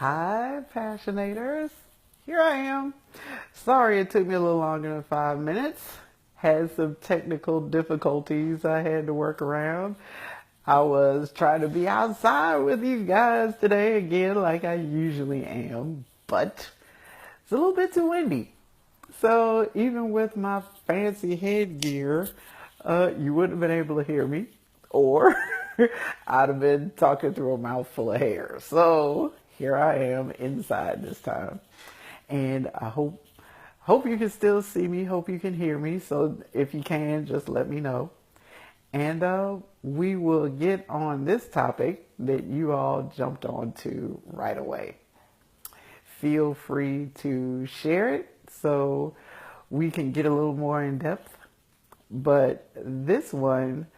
Hi, Passionators. Here I am. Sorry it took me a little longer than 5 minutes. Had some technical difficulties I had to work around. I was trying to be outside with you guys today again, like I usually am, but it's a little bit too windy. So even with my fancy headgear, you wouldn't have been able to hear me, or I'd have been talking through a mouthful of hair. So here I am inside this time, and I hope you can still see me. Hope you can hear me. So if you can, just let me know, and we will get on this topic that you all jumped onto right away. Feel free to share it so we can get a little more in depth. But this one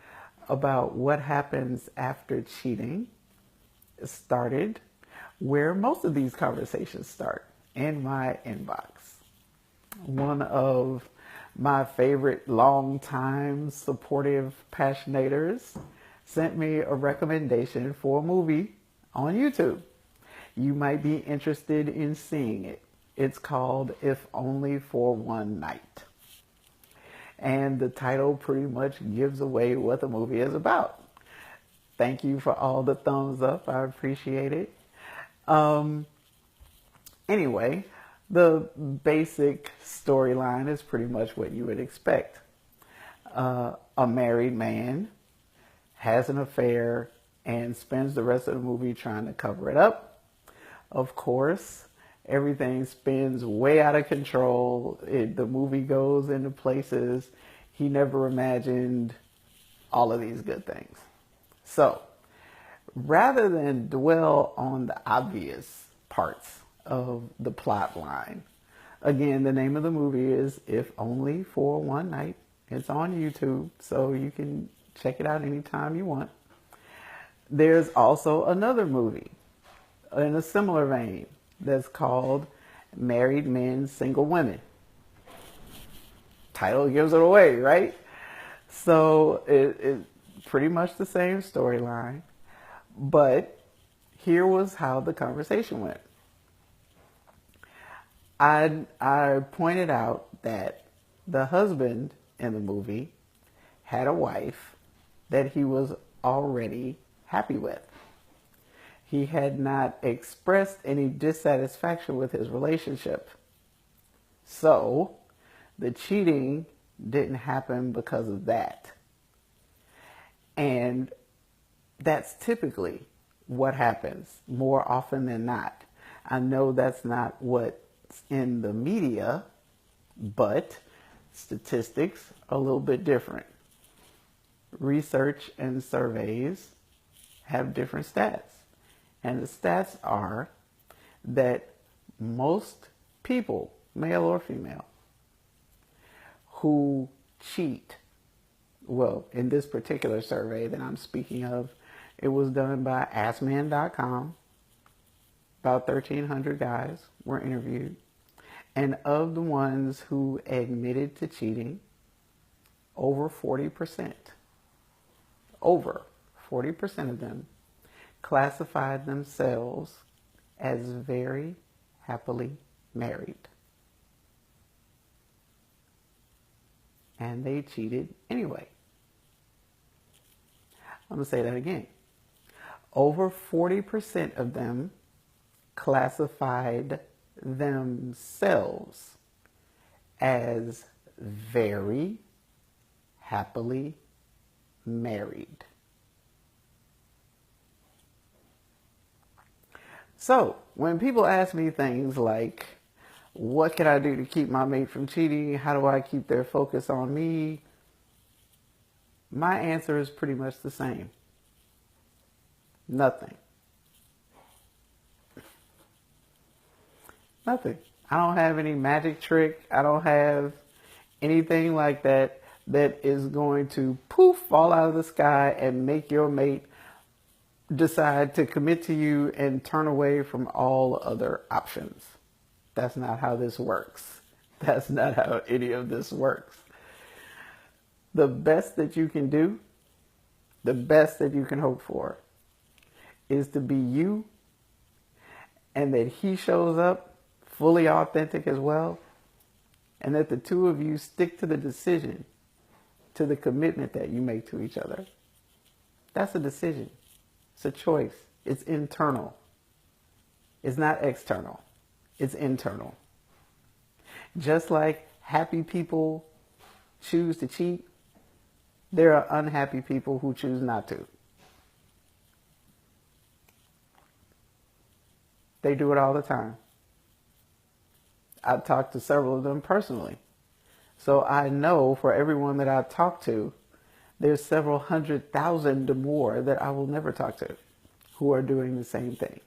about what happens after cheating started where most of these conversations start, in my inbox. One of my favorite long-time supportive passionators sent me a recommendation for a movie on YouTube. You might be interested in seeing it. It's called If Only for One Night. And the title pretty much gives away what the movie is about. Thank you for all the thumbs up. I appreciate it. Anyway, the basic storyline is pretty much what you would expect. A married man has an affair and spends the rest of the movie trying to cover it up. Of course, everything spins way out of control. The movie goes into places he never imagined, all of these good things. So, rather than dwell on the obvious parts of the plot line, again, the name of the movie is If Only for One Night. It's on YouTube, so you can check it out anytime you want. There's also another movie in a similar vein that's called Married Men, Single Women. Title gives it away, right? So it's pretty much the same storyline, but here was how the conversation went. I pointed out that the husband in the movie had a wife that he was already happy with. He had not expressed any dissatisfaction with his relationship. So, the cheating didn't happen because of that. And that's typically what happens more often than not. I know that's not what's in the media, but statistics are a little bit different. Research and surveys have different stats. And the stats are that most people, male or female, who cheat, well, in this particular survey that I'm speaking of, it was done by AskMen.com. About 1,300 guys were interviewed. And of the ones who admitted to cheating, over 40% of them classified themselves as very happily married. And they cheated anyway. I'm going to say that again. Over 40% of them classified themselves as very happily married. So, when people ask me things like, what can I do to keep my mate from cheating? How do I keep their focus on me? My answer is pretty much the same. Nothing. Nothing. I don't have any magic trick. I don't have anything like that that is going to poof, fall out of the sky and make your mate decide to commit to you and turn away from all other options. That's not how this works. That's not how any of this works. The best that you can do, the best that you can hope for, is to be you and that he shows up fully authentic as well, and that the two of you stick to the decision, to the commitment that you make to each other. That's a decision. It's a choice. It's internal. It's not external. It's internal. Just like happy people choose to cheat, there are unhappy people who choose not to. They do it all the time. I've talked to several of them personally. So I know for everyone that I've talked to, there's several 100,000 more that I will never talk to who are doing the same thing.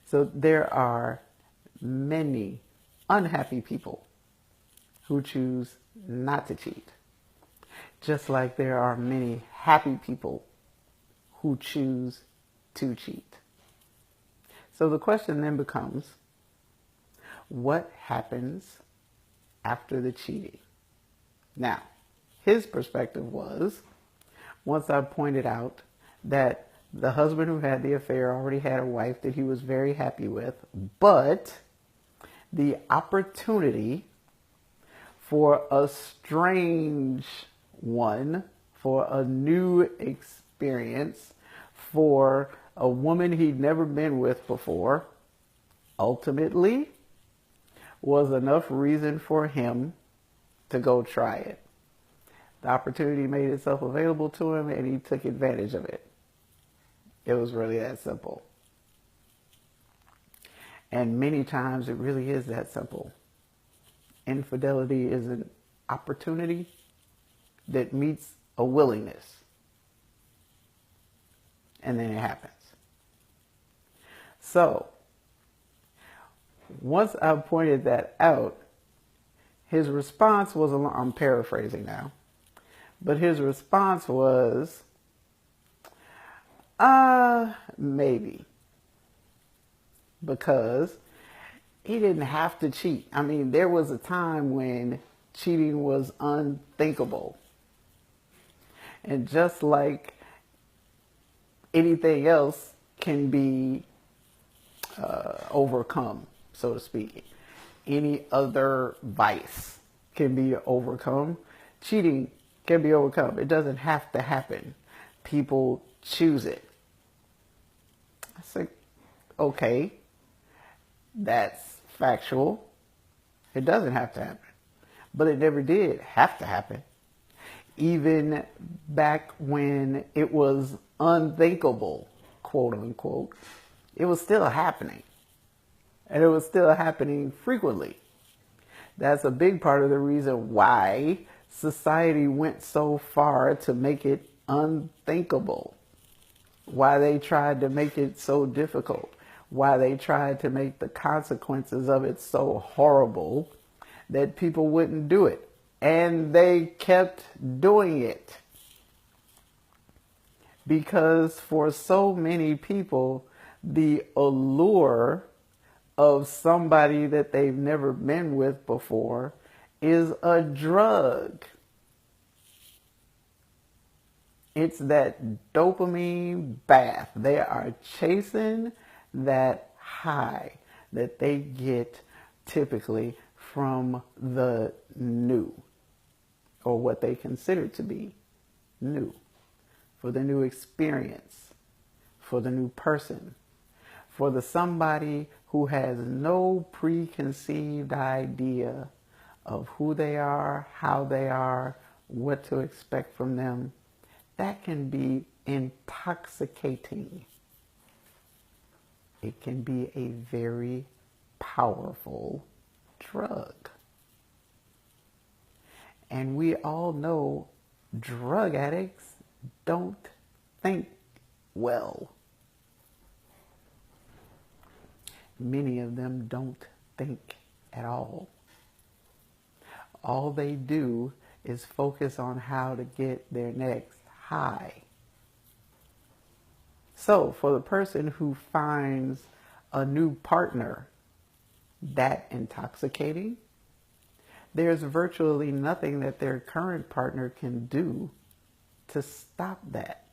So there are many unhappy people who choose not to cheat. Just like there are many happy people who choose to cheat. So the question then becomes, what happens after the cheating? Now, his perspective was, once I pointed out that the husband who had the affair already had a wife that he was very happy with, but the opportunity for a strange one, for a new experience, for a woman he'd never been with before, ultimately was enough reason for him to go try it. The opportunity made itself available to him and he took advantage of it. It was really that simple. And many times it really is that simple. Infidelity is an opportunity that meets a willingness. And then it happens. So, once I pointed that out, his response was, I'm paraphrasing now, but his response was, maybe. Because he didn't have to cheat. I mean, there was a time when cheating was unthinkable. And just like anything else can be overcome, so to speak, any other vice can be overcome, cheating can be overcome. It doesn't have to happen. People choose it. I said, okay, that's factual. It doesn't have to happen. But it never did have to happen. Even back when it was unthinkable, quote unquote, it was still happening. And it was still happening frequently. That's a big part of the reason why society went so far to make it unthinkable. Why they tried to make it so difficult. Why they tried to make the consequences of it so horrible that people wouldn't do it. And they kept doing it. Because for so many people, the allure of somebody that they've never been with before is a drug. It's that dopamine bath. They are chasing that high that they get typically from the new, or what they consider to be new, for the new experience, for the new person, for the somebody who has no preconceived idea of who they are, how they are, what to expect from them. That can be intoxicating. It can be a very powerful drug. And we all know drug addicts don't think well. Many of them don't think at all. All they do is focus on how to get their next high. So for the person who finds a new partner that intoxicating, there's virtually nothing that their current partner can do to stop that.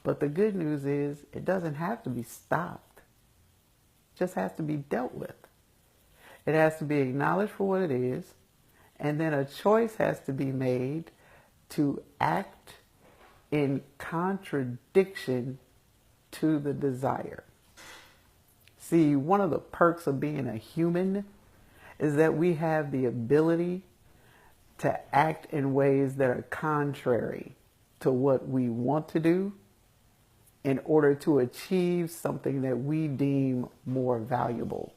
But the good news is it doesn't have to be stopped. just has to be dealt with. It has to be acknowledged for what it is, and then a choice has to be made to act in contradiction to the desire. See, one of the perks of being a human is that we have the ability to act in ways that are contrary to what we want to do in order to achieve something that we deem more valuable,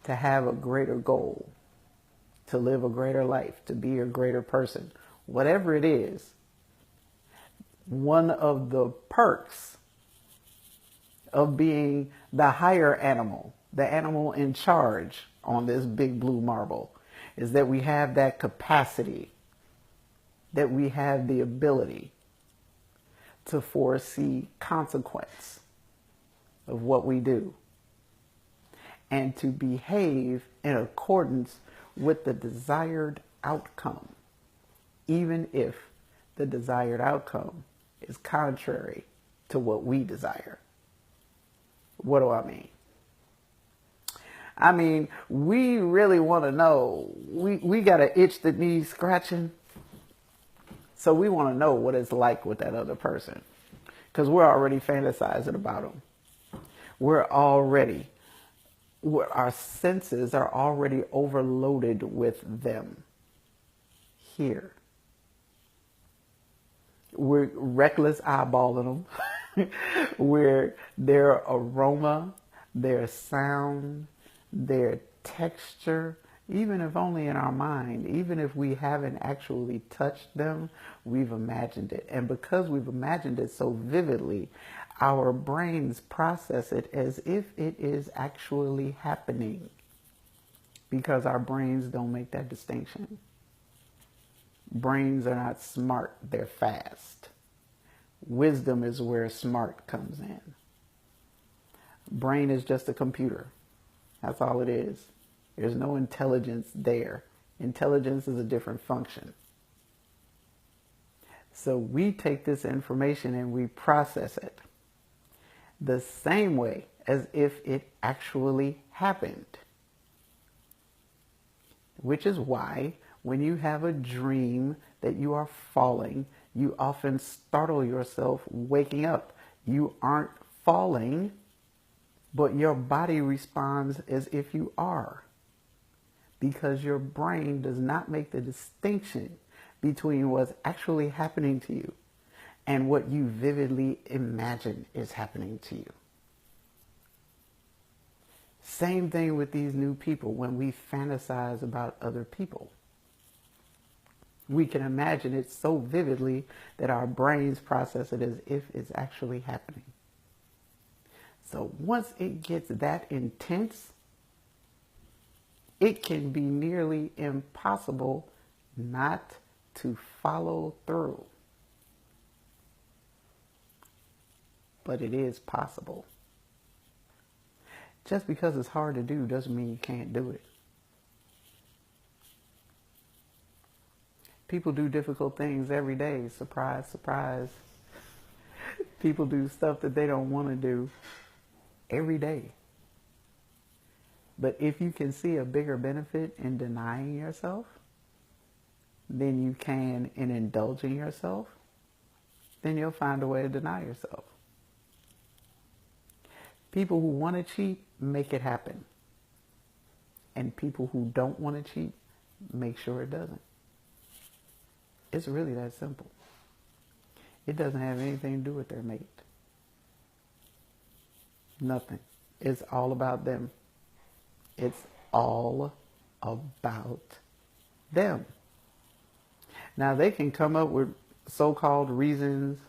to have a greater goal, to live a greater life, to be a greater person. Whatever it is, one of the perks of being the higher animal, the animal in charge on this big blue marble, is that we have that capacity, that we have the ability to foresee consequence of what we do and to behave in accordance with the desired outcome, even if the desired outcome is contrary to what we desire. What do I mean? I mean, we really want to know. We got an itch that needs scratching. So we want to know what it's like with that other person, because we're already fantasizing about them. Our senses are already overloaded with them here. We're reckless eyeballing them. We're their aroma, their sound, their texture, even if only in our mind, even if we haven't actually touched them, we've imagined it. And because we've imagined it so vividly, our brains process it as if it is actually happening, because our brains don't make that distinction. Brains are not smart, they're fast. Wisdom is where smart comes in. Brain is just a computer. That's all it is. There's no intelligence there. Intelligence is a different function. So we take this information and we process it the same way as if it actually happened. Which is why when you have a dream that you are falling, you often startle yourself waking up. You aren't falling, but your body responds as if you are, because your brain does not make the distinction between what's actually happening to you and what you vividly imagine is happening to you. Same thing with these new people. When we fantasize about other people, we can imagine it so vividly that our brains process it as if it's actually happening. So once it gets that intense, it can be nearly impossible not to follow through. But it is possible. Just because it's hard to do doesn't mean you can't do it. People do difficult things every day. Surprise, surprise. People do stuff that they don't want to do every day. But if you can see a bigger benefit in denying yourself than you can in indulging yourself, then you'll find a way to deny yourself. People who want to cheat, make it happen. And people who don't want to cheat, make sure it doesn't. It's really that simple. It doesn't have anything to do with their mate. Nothing. It's all about them. It's all about them. Now they can come up with so-called reasons,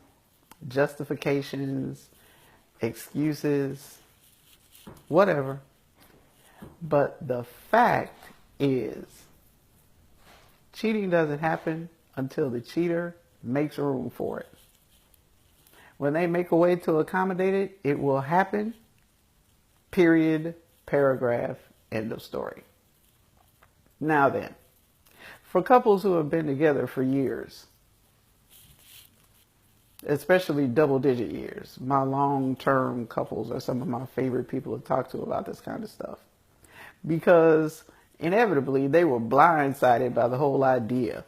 justifications, excuses, whatever. But the fact is, cheating doesn't happen until the cheater makes room for it. When they make a way to accommodate it, it will happen. Period, paragraph, end of story. Now then, for couples who have been together for years, especially double digit years. My long term couples are some of my favorite people to talk to about this kind of stuff, because inevitably they were blindsided by the whole idea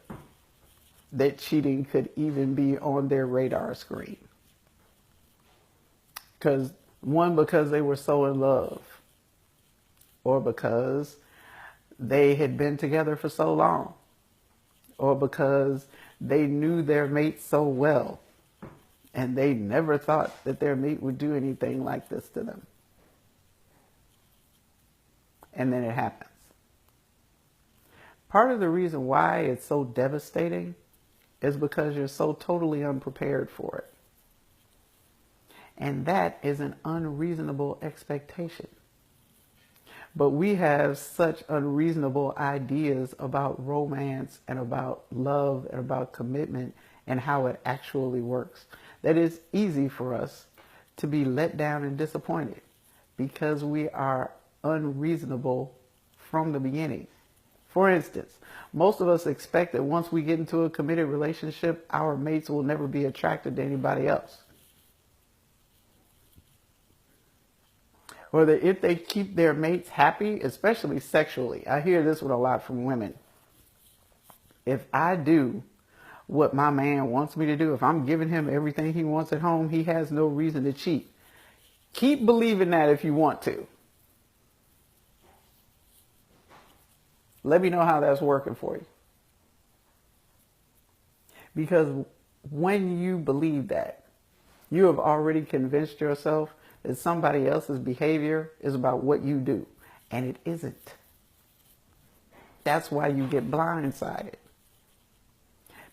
that cheating could even be on their radar screen. Because they were so in love, or because they had been together for so long, or because they knew their mate so well and they never thought that their mate would do anything like this to them. And then it happens. Part of the reason why it's so devastating is because you're so totally unprepared for it. And that is an unreasonable expectation. But we have such unreasonable ideas about romance and about love and about commitment and how it actually works that it's easy for us to be let down and disappointed because we are unreasonable from the beginning. For instance, most of us expect that once we get into a committed relationship, our mates will never be attracted to anybody else. Or that if they keep their mates happy, especially sexually. I hear this one a lot from women. If I do what my man wants me to do, if I'm giving him everything he wants at home, he has no reason to cheat. Keep believing that if you want to. Let me know how that's working for you. Because when you believe that, you have already convinced yourself that somebody else's behavior is about what you do. And it isn't. That's why you get blindsided.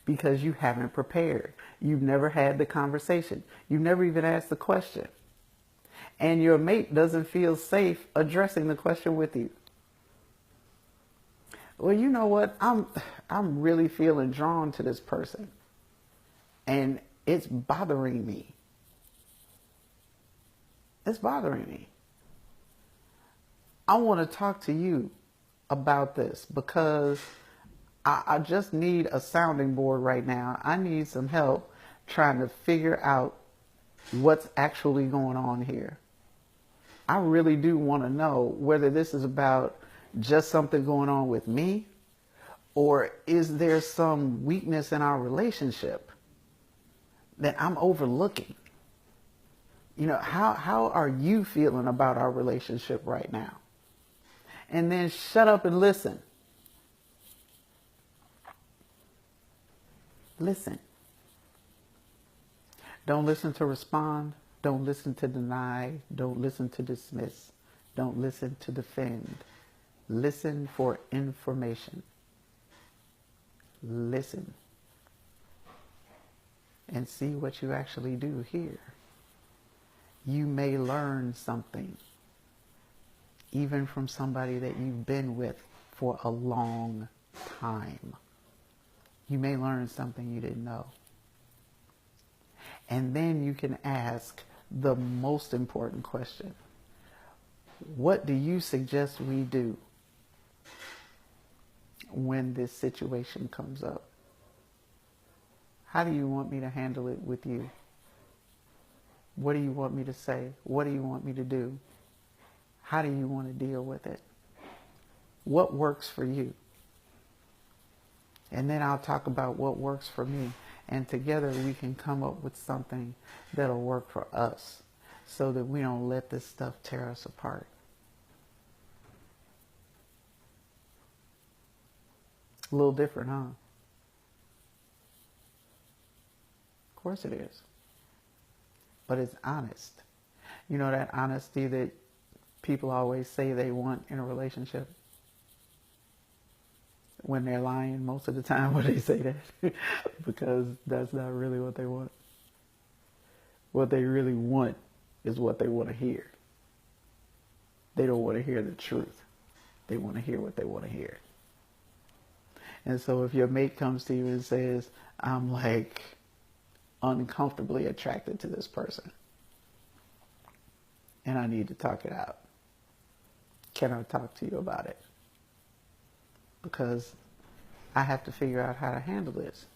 Because you haven't prepared. You've never had the conversation. You've never even asked the question. And your mate doesn't feel safe addressing the question with you. Well, you know what? I'm really feeling drawn to this person. And it's bothering me. It's bothering me. I want to talk to you about this because I just need a sounding board right now. I need some help trying to figure out what's actually going on here. I really do want to know whether this is about just something going on with me, or is there some weakness in our relationship that I'm overlooking? You know, how are you feeling about our relationship right now? And then shut up and listen. Listen. Don't listen to respond. Don't listen to deny. Don't listen to dismiss. Don't listen to defend. Listen for information. Listen. And see what you actually do here. You may learn something, even from somebody that you've been with for a long time. You may learn something you didn't know. And then you can ask the most important question. What do you suggest we do when this situation comes up? How do you want me to handle it with you? What do you want me to say? What do you want me to do? How do you want to deal with it? What works for you? And then I'll talk about what works for me. And together we can come up with something that'll work for us so that we don't let this stuff tear us apart. A little different, huh? Of course it is. But it's honest. You know that honesty that people always say they want in a relationship? When they're lying most of the time when they say that. Because that's not really what they want. What they really want is what they want to hear. They don't want to hear the truth. They want to hear what they want to hear. And so if your mate comes to you and says, I'm like uncomfortably attracted to this person and I need to talk it out, can I talk to you about it? Because I have to figure out how to handle this.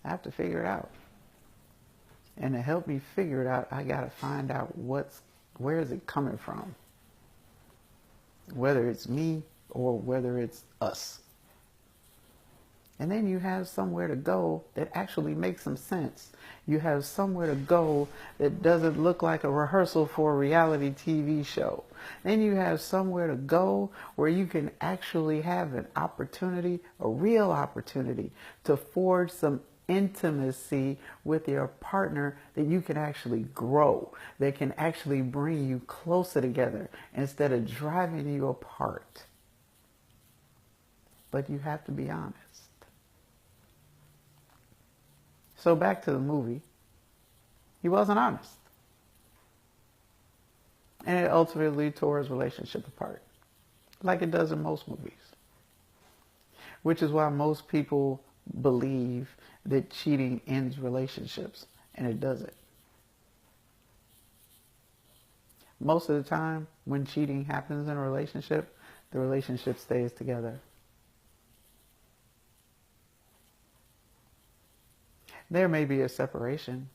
I have to figure it out. And to help me figure it out, I got to find out where is it coming from? Whether it's me or whether it's us. And then you have somewhere to go that actually makes some sense. You have somewhere to go that doesn't look like a rehearsal for a reality TV show. Then you have somewhere to go where you can actually have an opportunity, a real opportunity, to forge some intimacy with your partner that you can actually grow, that can actually bring you closer together instead of driving you apart. But you have to be honest. So back to the movie, he wasn't honest. And it ultimately tore his relationship apart, like it does in most movies. Which is why most people believe that cheating ends relationships, and it doesn't. Most of the time, when cheating happens in a relationship, the relationship stays together. There may be a separation.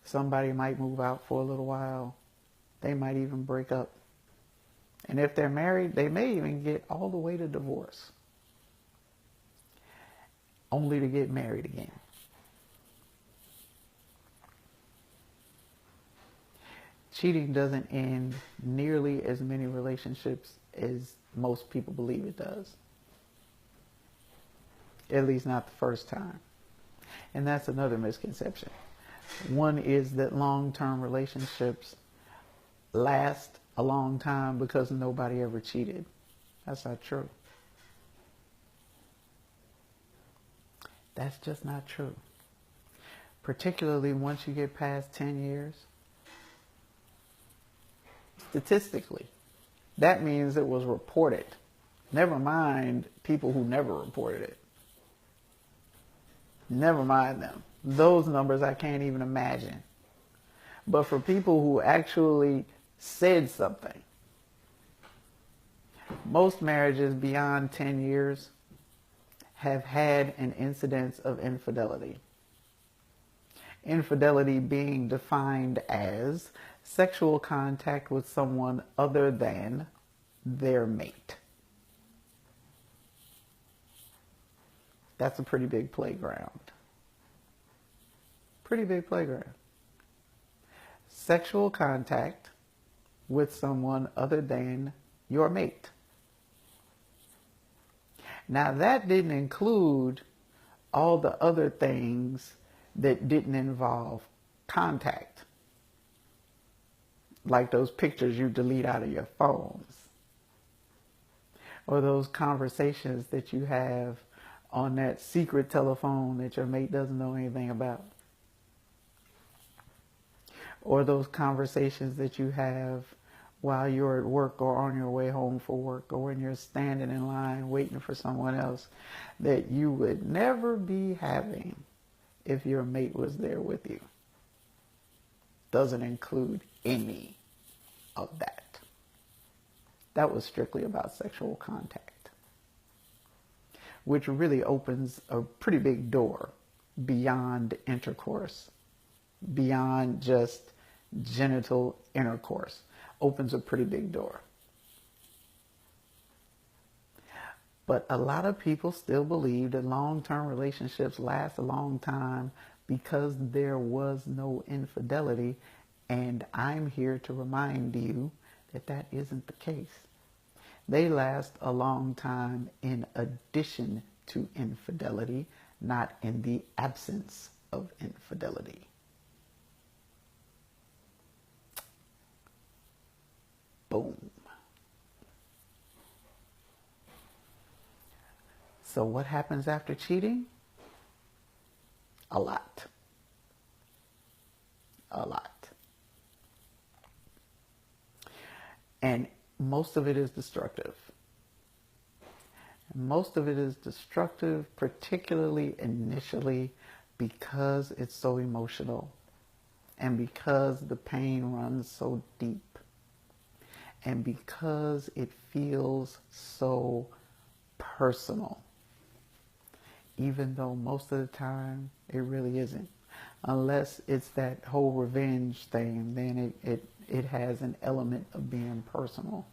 Somebody might move out for a little while. They might even break up. And if they're married, they may even get all the way to divorce, only to get married again. Cheating doesn't end nearly as many relationships as most people believe it does. At least not the first time. And that's another misconception. One is that long-term relationships last a long time because nobody ever cheated. That's not true. That's just not true. Particularly once you get past 10 years. Statistically, that means it was reported. Never mind people who never reported it. Never mind them. Those numbers I can't even imagine. But for people who actually said something, most marriages beyond 10 years have had an incidence of infidelity. Infidelity being defined as sexual contact with someone other than their mate. That's a pretty big playground. Pretty big playground. Sexual contact with someone other than your mate. Now that didn't include all the other things that didn't involve contact. Like those pictures you delete out of your phones. Or those conversations that you have on that secret telephone that your mate doesn't know anything about. Or those conversations that you have while you're at work or on your way home from work or when you're standing in line waiting for someone else that you would never be having if your mate was there with you. Doesn't include any of that. That was strictly about sexual contact, which really opens a pretty big door beyond intercourse, beyond just genital intercourse. Opens a pretty big door. But a lot of people still believe that long-term relationships last a long time because there was no infidelity. And I'm here to remind you that that isn't the case. They last a long time in addition to infidelity, not in the absence of infidelity. Boom. So what happens after cheating? A lot. A lot. And most of it is destructive. Most of it is destructive, particularly initially, because it's so emotional and because the pain runs so deep and because it feels so personal, even though most of the time it really isn't. Unless it's that whole revenge thing, then it has an element of being personal.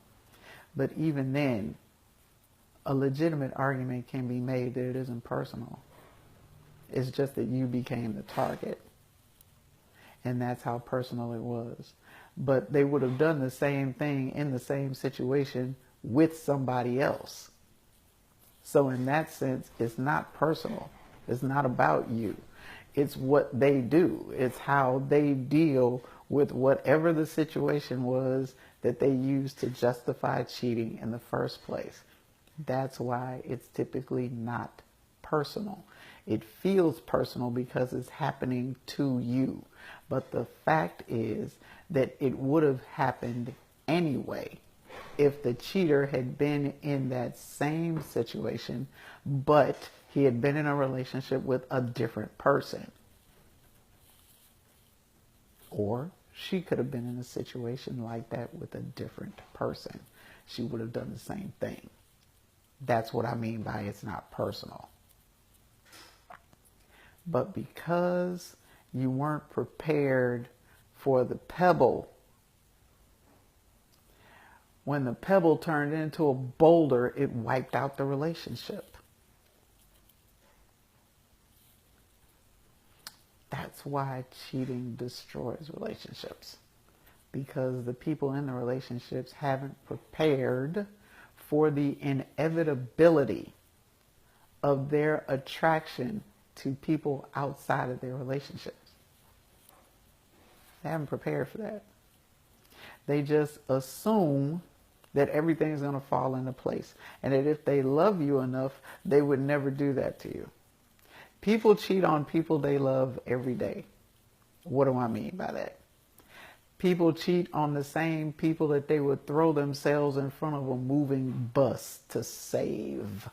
But even then, a legitimate argument can be made that it isn't personal. It's just that you became the target. And that's how personal it was. But they would have done the same thing in the same situation with somebody else. So in that sense, it's not personal. It's not about you. It's what they do. It's how they deal with whatever the situation was that they used to justify cheating in the first place. That's why it's typically not personal. It feels personal because it's happening to you. But the fact is that it would have happened anyway if the cheater had been in that same situation, but he had been in a relationship with a different person. Or she could have been in a situation like that with a different person. She would have done the same thing. That's what I mean by it's not personal. But because you weren't prepared for the pebble, when the pebble turned into a boulder, it wiped out the relationship. That's why cheating destroys relationships. Because the people in the relationships haven't prepared for the inevitability of their attraction to people outside of their relationships. They haven't prepared for that. They just assume that everything's going to fall into place. And that if they love you enough, they would never do that to you. People cheat on people they love every day. What do I mean by that? People cheat on the same people that they would throw themselves in front of a moving bus to save.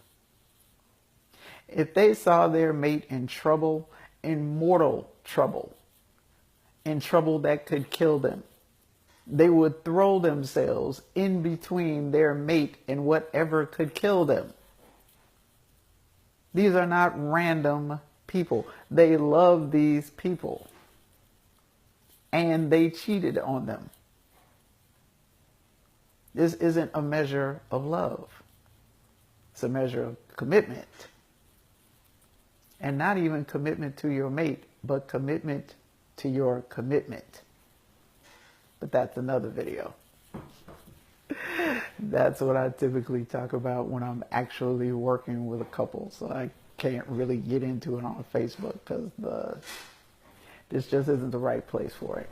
If they saw their mate in trouble, in mortal trouble, in trouble that could kill them, they would throw themselves in between their mate and whatever could kill them. These are not random people. They love these people. And they cheated on them. This isn't a measure of love. It's a measure of commitment. And not even commitment to your mate, but commitment to your commitment. But that's another video. That's what I typically talk about when I'm actually working with a couple. So I can't really get into it on Facebook because this just isn't the right place for it.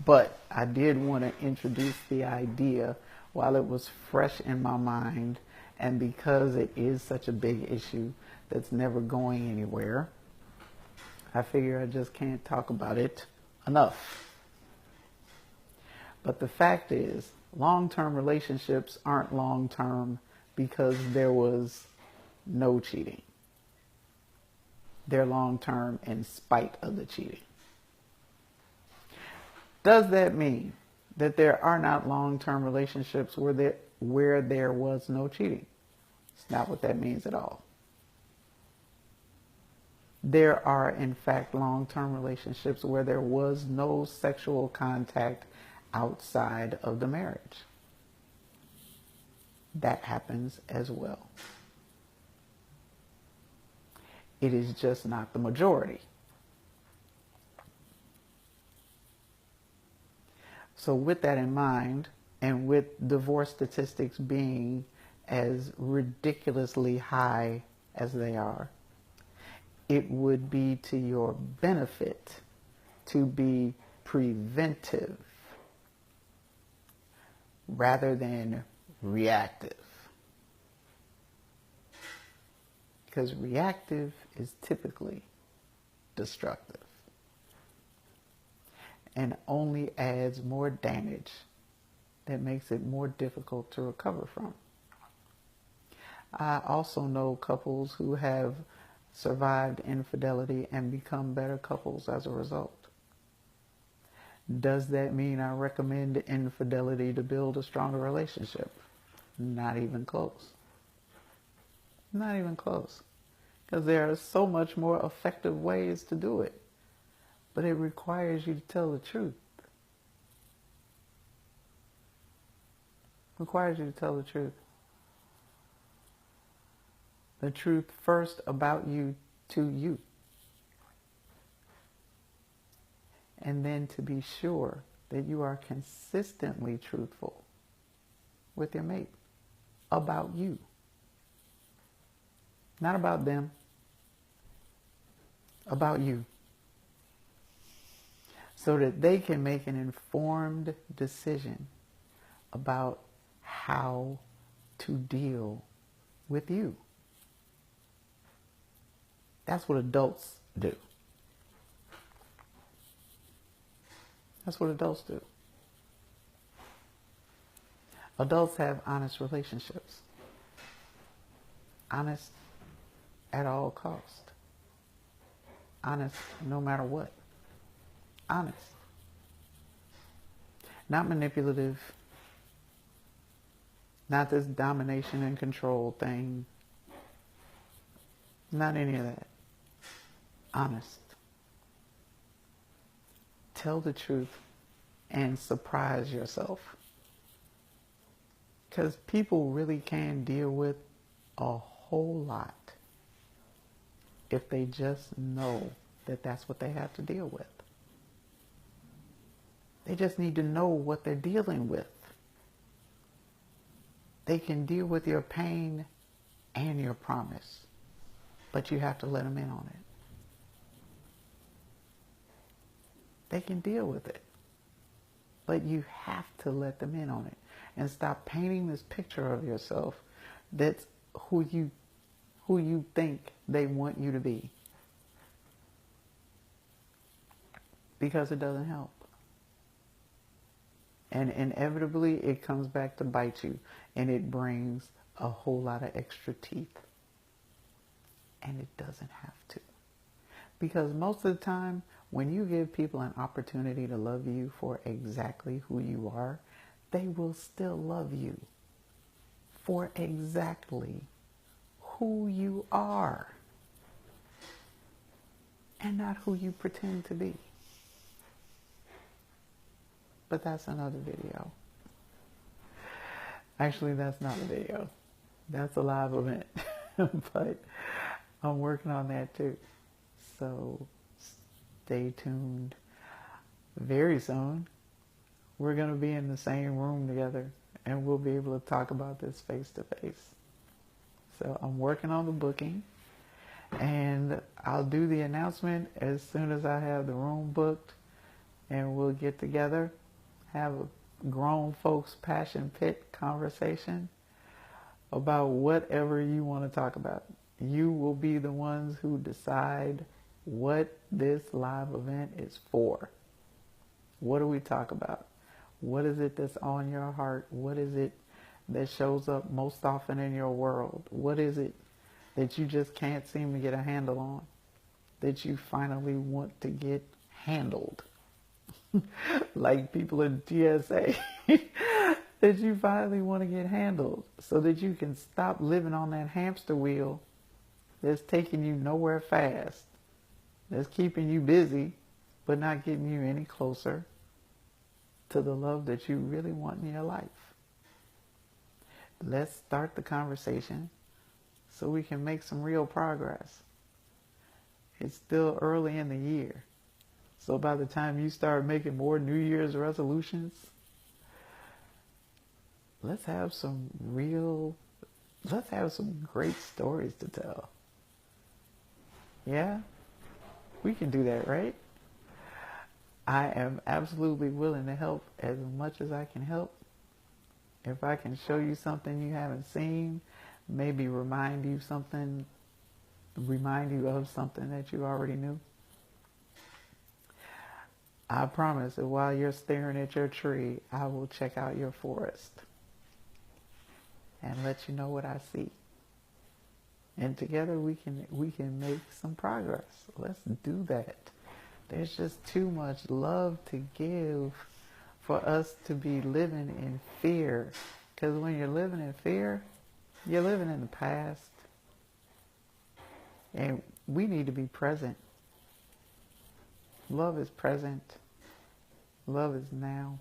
But I did want to introduce the idea while it was fresh in my mind, and because it is such a big issue that's never going anywhere, I figure I just can't talk about it enough. But the fact is, long-term relationships aren't long-term because there was no cheating. They're long-term in spite of the cheating. Does that mean that there are not long-term relationships where there was no cheating? It's not what that means at all. There are, in fact, long-term relationships where there was no sexual contact outside of the marriage. That happens as well. It is just not the majority. So with that in mind, and with divorce statistics being as ridiculously high as they are, it would be to your benefit to be preventive rather than reactive. Because reactive is typically destructive and only adds more damage that makes it more difficult to recover from. I also know couples who have survived infidelity and become better couples as a result. Does that mean I recommend infidelity to build a stronger relationship? Not even close. Not even close. Because there are so much more effective ways to do it. But it requires you to tell the truth. It requires you to tell the truth. The truth first about you to you. And then to be sure that you are consistently truthful with your mate about you. Not about them. About you. So that they can make an informed decision about how to deal with you. That's what adults do. That's what adults do. Adults have honest relationships. Honest at all cost. Honest no matter what. Honest. Not manipulative. Not this domination and control thing. Not any of that. Honest. Tell the truth and surprise yourself. Because people really can deal with a whole lot if they just know that that's what they have to deal with. They just need to know what they're dealing with. They can deal with your pain and your promise, but you have to let them in on it. They can deal with it, but you have to let them in on it and stop painting this picture of yourself that's who you think they want you to be, because it doesn't help. And inevitably it comes back to bite you, and it brings a whole lot of extra teeth. And it doesn't have to. Because most of the time, when you give people an opportunity to love you for exactly who you are, they will still love you for exactly who you are, and not who you pretend to be. But that's another video. Actually, that's not a video. That's a live event. But I'm working on that too. So stay tuned. Very soon, we're going to be in the same room together, and we'll be able to talk about this face to face. So I'm working on the booking, and I'll do the announcement as soon as I have the room booked, and we'll get together, have a grown folks passion pit conversation about whatever you want to talk about. You will be the ones who decide what this live event is for. What do we talk about? What is it that's on your heart? What is it that shows up most often in your world? What is it that you just can't seem to get a handle on, that you finally want to get handled? Like people in TSA, that you finally want to get handled so that you can stop living on that hamster wheel that's taking you nowhere fast, that's keeping you busy but not getting you any closer to the love that you really want in your life. Let's start the conversation so we can make some real progress. It's still early in the year. So by the time you start making more New Year's resolutions, let's have some great stories to tell. Yeah? We can do that, right? I am absolutely willing to help as much as I can help. If I can show you something you haven't seen, maybe remind you of something that you already knew. I promise that while you're staring at your tree, I will check out your forest and let you know what I see. And together we can make some progress. Let's do that. There's just too much love to give for us to be living in fear. Because when you're living in fear, you're living in the past. And we need to be present. Love is present. Love is now.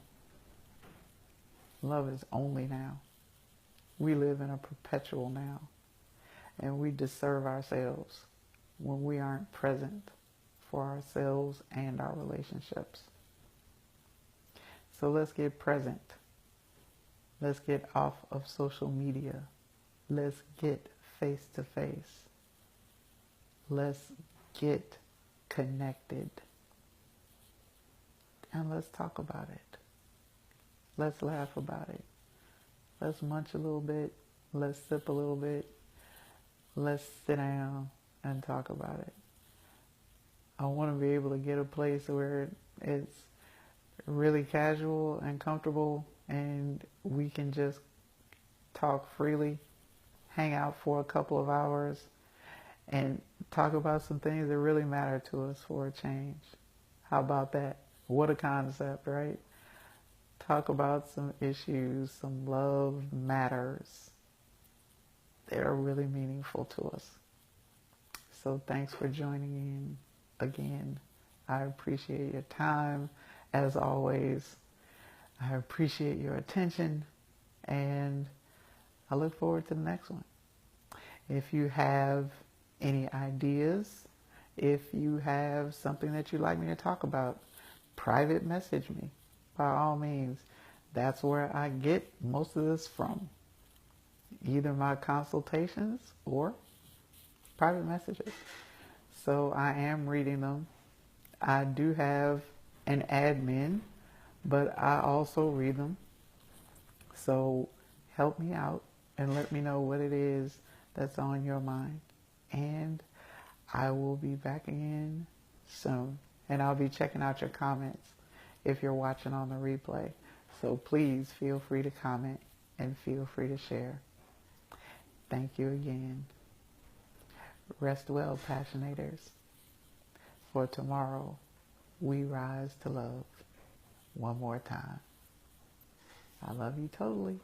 Love is only now. We live in a perpetual now. And we disserve ourselves when we aren't present for ourselves and our relationships. So let's get present. Let's get off of social media. Let's get face to face. Let's get connected. And let's talk about it. Let's laugh about it. Let's munch a little bit. Let's sip a little bit. Let's sit down and talk about it. I want to be able to get a place where it's really casual and comfortable and we can just talk freely, hang out for a couple of hours, and talk about some things that really matter to us for a change. How about that? What a concept, right? Talk about some issues, some love matters that are really meaningful to us. So thanks for joining in again. I appreciate your time, as always. I appreciate your attention, and I look forward to the next one. If you have any ideas, if you have something that you'd like me to talk about, private message me. By all means, that's where I get most of this from. Either my consultations or private messages. So I am reading them. I do have an admin, but I also read them. So help me out and let me know what it is that's on your mind. And I will be back again soon. And I'll be checking out your comments if you're watching on the replay. So please feel free to comment and feel free to share. Thank you again. Rest well, Passionators. For tomorrow, we rise to love one more time. I love you totally.